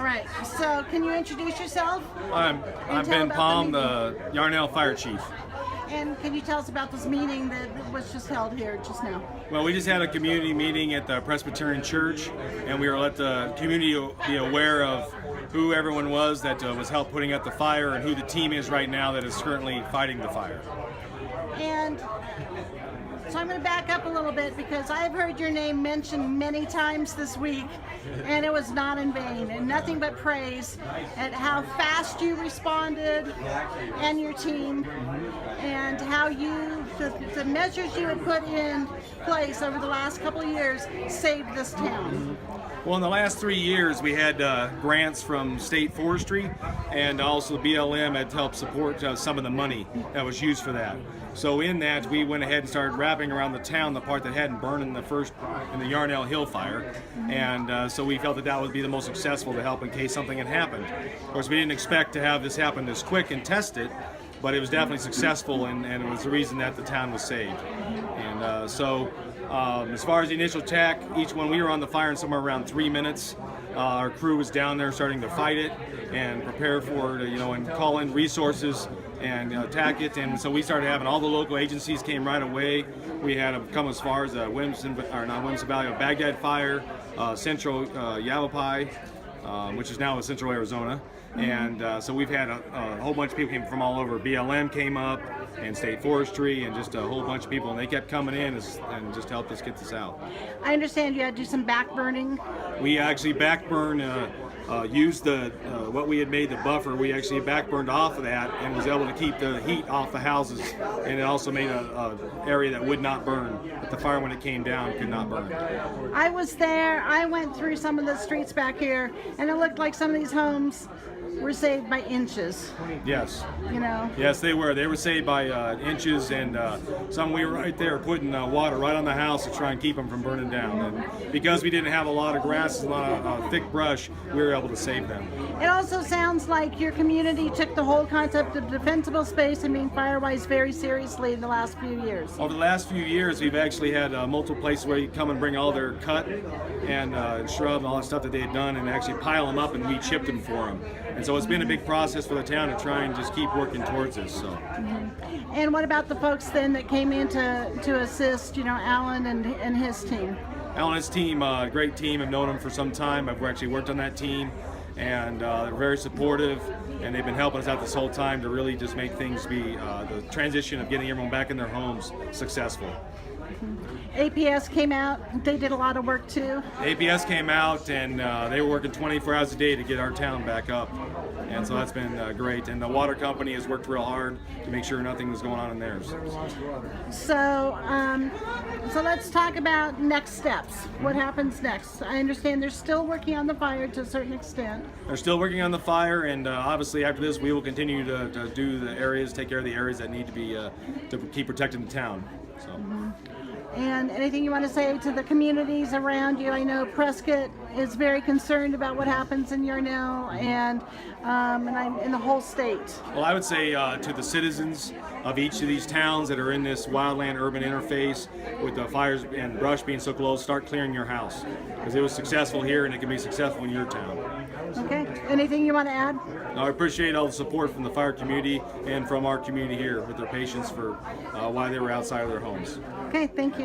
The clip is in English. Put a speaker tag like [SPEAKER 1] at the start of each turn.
[SPEAKER 1] right. So, can you introduce yourself?
[SPEAKER 2] I'm
[SPEAKER 1] tell
[SPEAKER 2] Ben
[SPEAKER 1] about
[SPEAKER 2] Palm,
[SPEAKER 1] the
[SPEAKER 2] the Yarnell Fire Chief.
[SPEAKER 1] And can you tell us about this meeting that was just held here just now?
[SPEAKER 2] Well, we just had a community meeting at the Presbyterian Church, and we were let the community be aware of who everyone was that was helped putting out the fire and who the team is right now that is currently fighting the fire.
[SPEAKER 1] And so I'm going to back up a little bit because I've heard your name mentioned many times this week, and it was not in vain, and nothing but praise at how fast you responded and your team, and how the measures you had put in place over the last couple of years saved this town.
[SPEAKER 2] Well, in the last 3 years, we had grants from state forestry, and also BLM had helped support some of the money that was used for that. So in that, we went ahead and started wrapping around the town the part that hadn't burned in the Yarnell Hill fire, and so we felt that that would be the most successful to help in case something had happened. Of course, we didn't expect to have this happen this quick and test it, but it was definitely successful, and it was the reason that the town was saved. And as far as the initial attack, each one we were on the fire in somewhere around 3 minutes. Our crew was down there starting to fight it and prepare for it, and call in resources and attack it. And so we started having all the local agencies came right away. We had them come as far as Williamson Valley of Baghdad Fire, Central Yavapai, which is now in Central Arizona. And so we've had a whole bunch of people came from all over. BLM came up, and state forestry, and just a whole bunch of people, and they kept coming in and just helped us get this out.
[SPEAKER 1] I understand you had to do some back burning.
[SPEAKER 2] We actually backburn, used what we had made the buffer. We actually backburned off of that and was able to keep the heat off the houses, and it also made a area that would not burn. But the fire, when it came down, could not burn.
[SPEAKER 1] I was there. I went through some of the streets back here, and it looked like some of these homes were saved by inches.
[SPEAKER 2] Yes.
[SPEAKER 1] Yes,
[SPEAKER 2] they were. They were saved by inches, and some we were right there putting water right on the house to try and keep them from burning down. And because we didn't have a lot of grass and a lot of thick brush, we were able to save them.
[SPEAKER 1] It also sounds like your community took the whole concept of defensible space and being fire-wise very seriously in the last few years.
[SPEAKER 2] Over the last few years, we've actually had multiple places where you come and bring all their cut and shrub and all that stuff that they had done, and actually pile them up, and we chipped them for them. And so it's been a big process for the town to try and just keep working towards this. So.
[SPEAKER 1] And what about the folks then that came in to assist, Alan and his team?
[SPEAKER 2] Alan and his team, great team. I've known them for some time. I've actually worked on that team, and they're very supportive, and they've been helping us out this whole time to really just make things be, the transition of getting everyone back in their homes, successful.
[SPEAKER 1] APS came out. They did a lot of work too.
[SPEAKER 2] APS came out, and they were working 24 hours a day to get our town back up, and so that's been great. And the water company has worked real hard to make sure nothing was going on in theirs.
[SPEAKER 1] So let's talk about next steps. What happens next? I understand they're still working on the fire to a certain extent.
[SPEAKER 2] They're still working on the fire, and obviously after this we will continue to do the areas, take care of the areas that need to be to keep protecting the town. So.
[SPEAKER 1] And anything you want to say to the communities around you? I know Prescott is very concerned about what happens in Yarnell and in the whole state.
[SPEAKER 2] Well, I would say to the citizens of each of these towns that are in this wildland-urban interface with the fires and brush being so close, start clearing your house, because it was successful here and it can be successful in your town.
[SPEAKER 1] Okay. Anything you want to add?
[SPEAKER 2] I appreciate all the support from the fire community and from our community here with their patience for why they were outside of their homes.
[SPEAKER 1] Okay, thank you.